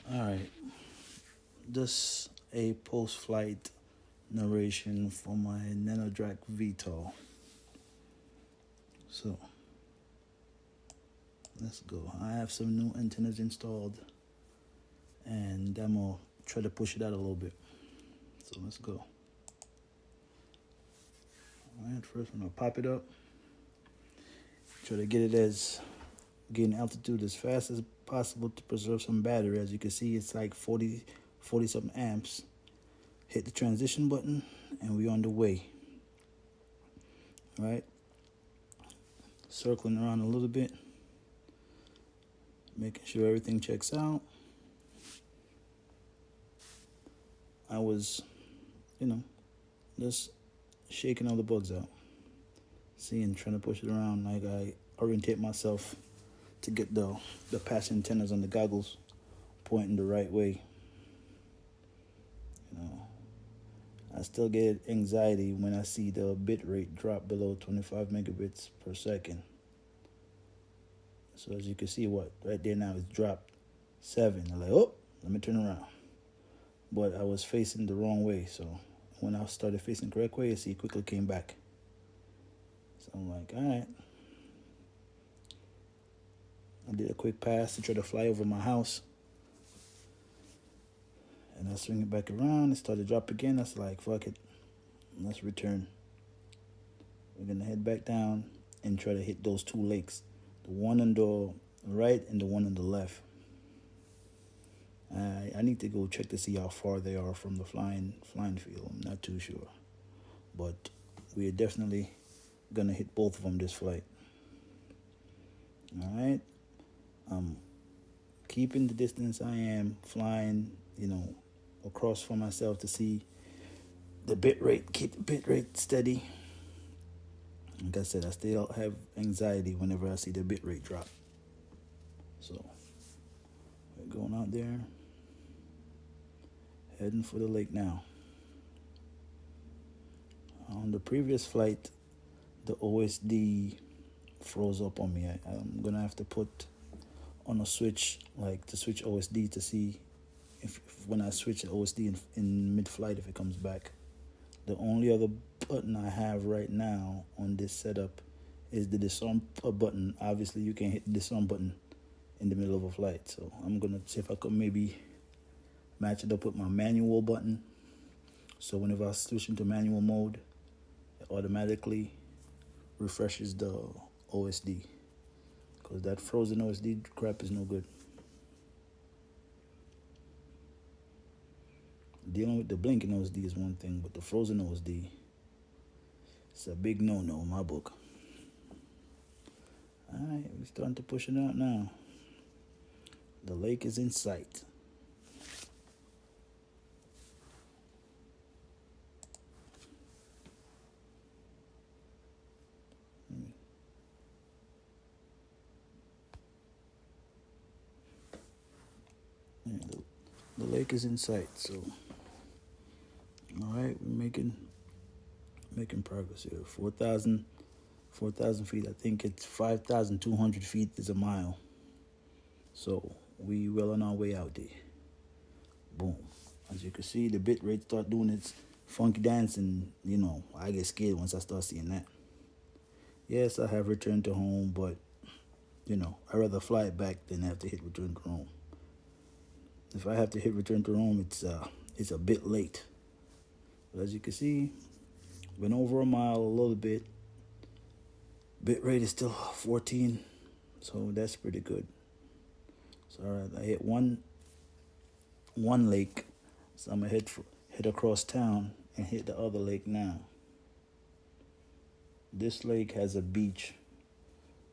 Alright, this a post-flight narration for my Nano Drak VTOL. So, let's go. I have some new antennas installed, and I'm gonna try to push it out a little bit. So let's go. Alright, first I'm gonna pop it up. Try to get it gain altitude as fast as possible to preserve some battery. As you can see, it's like 40 something amps. Hit the transition button and we're on the way. All right, circling around a little bit, making sure everything checks out. I was, just shaking all the bugs out, seeing, trying to push it around, like I orientate myself to get the pass antennas on the goggles pointing the right way. I still get anxiety when I see the bit rate drop below 25 megabits per second. So as you can see, right there now, it's dropped 7. I'm like, oh, let me turn around. But I was facing the wrong way, so when I started facing the correct way, you see, it quickly came back. So I'm like, all right. I did a quick pass to try to fly over my house. And I swing it back around. It started to drop again. I was like, fuck it. Let's return. We're going to head back down and try to hit those 2 lakes. The one on the right and the one on the left. I need to go check to see how far they are from the flying field. I'm not too sure. But we're definitely going to hit both of them this flight. All right. Keeping the distance I am, flying, across for myself to see the bit rate, keep the bit rate steady. Like I said, I still have anxiety whenever I see the bit rate drop. So we're going out there, heading for the lake now. On the previous flight, the OSD froze up on me. I'm gonna have to put on a switch, like to switch OSD to see if when I switch the OSD in mid-flight, if it comes back. The only other button I have right now on this setup is the disarm button. Obviously, you can't hit the disarm button in the middle of a flight. So I'm going to see if I could maybe match it up with my manual button. So whenever I switch into manual mode, it automatically refreshes the OSD. Because that frozen OSD crap is no good. Dealing with the blinking OSD is one thing, but the frozen OSD, it's a big no-no in my book. Alright, we're starting to push it out now. The lake is in sight. Yeah, the lake is in sight, so alright, we're making progress here. 4,000 feet. I think it's 5,200 feet is a mile. So we well on our way out there. Boom. As you can see, the bit rate start doing its funky dance, and I get scared once I start seeing that. Yes, I have returned to home, but I'd rather fly it back than have to hit return to home. If I have to hit return to home, it's a bit late. But as you can see, went over a mile a little bit. Bit rate is still 14, so that's pretty good. So all right, I hit one lake, so I'm gonna head across town and hit the other lake now. This lake has a beach,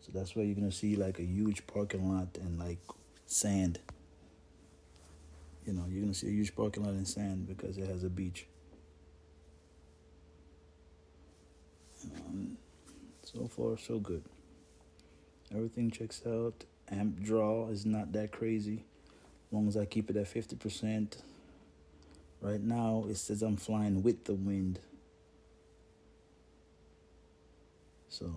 so that's why you're gonna see like a huge parking lot and like sand. You're gonna see a huge parking lot and sand because it has a beach. So far, so good. Everything checks out. Amp draw is not that crazy, as long as I keep it at 50%. Right now, it says I'm flying with the wind. So,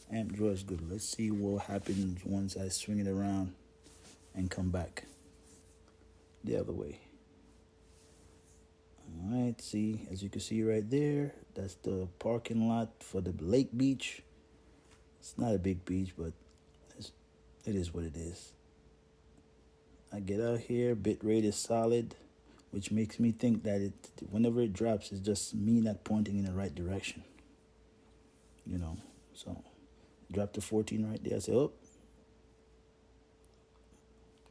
amp draw is good. Let's see what happens once I swing it around and come back. the other way. All right, see, as you can see right there, that's the parking lot for the lake beach. It's not a big beach, but it is what it is. I get out here, bit rate is solid, which makes me think that whenever it drops, it's just me not pointing in the right direction. You know, so drop to 14 right there. I say, oh,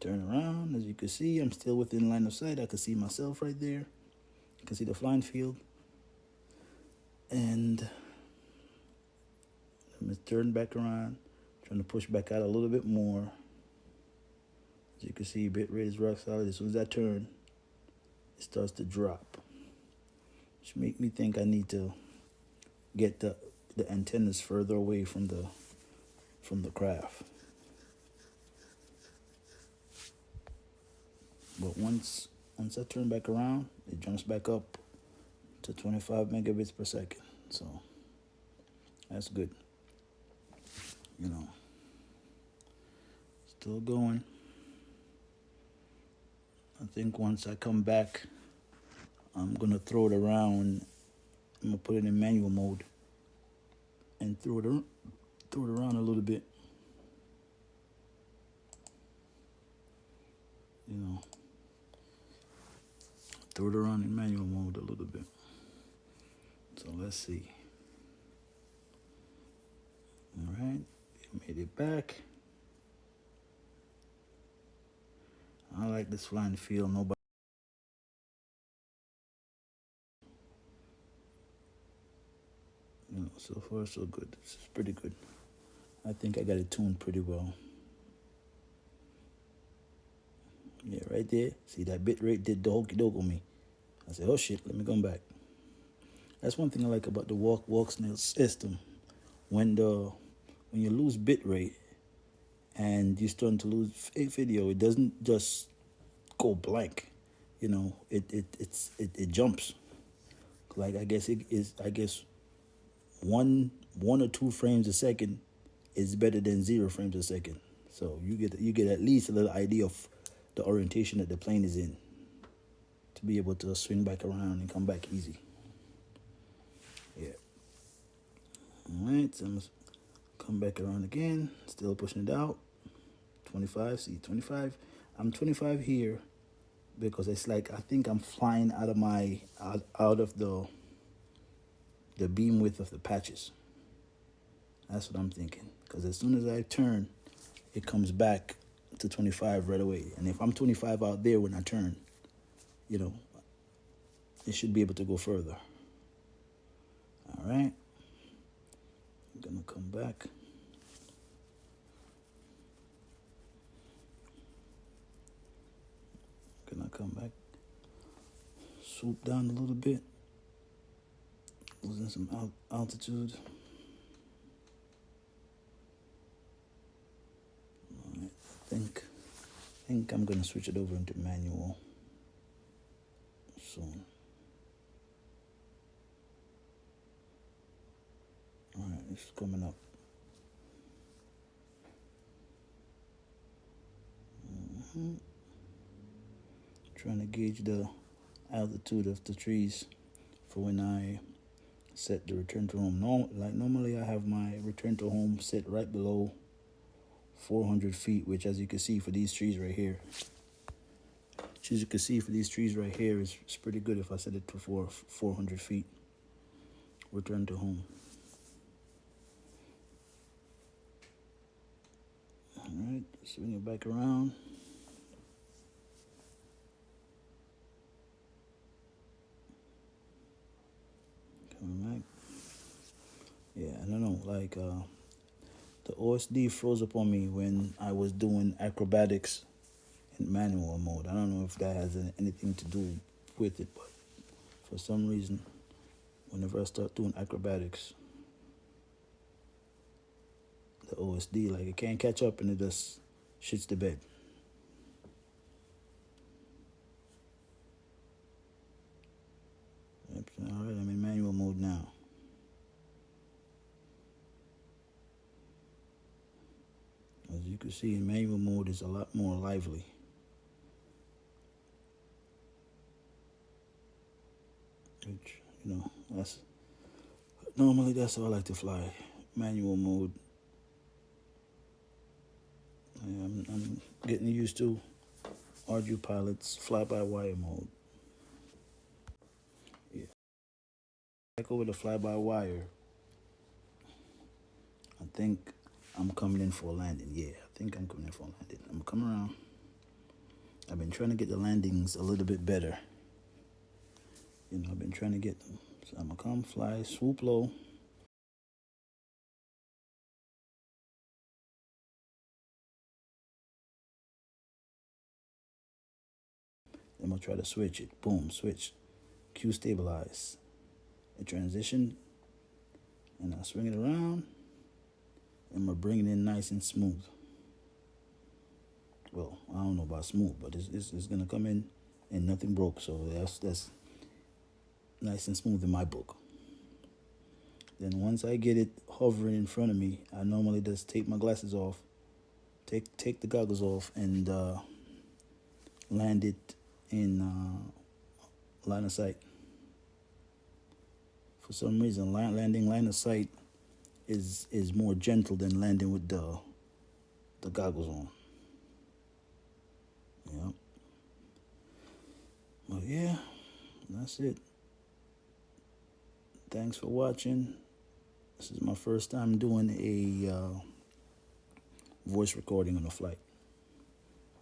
turn around. As you can see, I'm still within line of sight. I can see myself right there. You can see the flying field. And let me turn back around, trying to push back out a little bit more. As you can see, bit rate is rock solid. As soon as I turn, it starts to drop, which make me think I need to get the antennas further away from the craft. But once I turn back around, it jumps back up to 25 megabits per second. So that's good. You know, still going. I think once I come back, I'm gonna throw it around. I'm gonna put it in manual mode and throw it around a little bit. You know, throw it around in manual mode a little bit. So let's see. All right, made it back. I like this flying field. Nobody. You know, so far so good. It's pretty good. I think I got it tuned pretty well. Yeah, right there. See, that bit rate did the hokey doke on me. I said, oh shit, let me come back. That's one thing I like about the Walksnail system. When you lose bit rate and you're starting to lose video, it doesn't just go blank. You know, it jumps. Like I guess one or two frames a second is better than 0 frames a second. So you get at least a little idea of the orientation that the plane is in to be able to swing back around and come back easy. Yeah. All right, so I'm gonna come back around again, still pushing it out. 25, see 25. I'm 25 here because it's like I think I'm flying out of the beam width of the patches. That's what I'm thinking. Because as soon as I turn, it comes back to 25 right away. And if I'm 25 out there when I turn, you know, it should be able to go further. All right. I'm going to come back. Gonna come back. Swoop down a little bit. Losing some altitude. All right. I think I'm gonna switch it over into manual soon. All right, it's coming up. Trying to gauge the altitude of the trees for when I set the return to home. Normally I have my return to home set right below 400 feet, which as you can see for these trees right here, is pretty good if I set it to 400 feet. Return to home. All right, swing it back around. Coming back. Yeah, I don't know, like the OSD froze up on me when I was doing acrobatics in manual mode. I don't know if that has anything to do with it, but for some reason, whenever I start doing acrobatics, the OSD, like it can't catch up and it just shits the bed. Yep, all right, I'm in manual mode now. As you can see, in manual mode is a lot more lively. which, that's normally that's how I like to fly. Manual mode. I'm getting used to RG Pilot's fly-by-wire mode. Yeah. Back over the fly-by-wire. I think I'm coming in for a landing. Yeah, I think I'm coming in for a landing. I'm coming around. I've been trying to get the landings a little bit better. I've been trying to get them. So I'm going to come, fly, swoop low. I'm going to try to switch it. Boom, switch. Q stabilize. I transition. And I swing it around. And I'm going to bring it in nice and smooth. Well, I don't know about smooth, but it's going to come in and nothing broke. So that's nice and smooth in my book. Then once I get it hovering in front of me, I normally just take my glasses off, take the goggles off, and land it in line of sight. For some reason, landing line of sight is more gentle than landing with the goggles on. Yeah. Well, yeah, that's it. Thanks for watching. This is my first time doing a voice recording on a flight.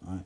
All right.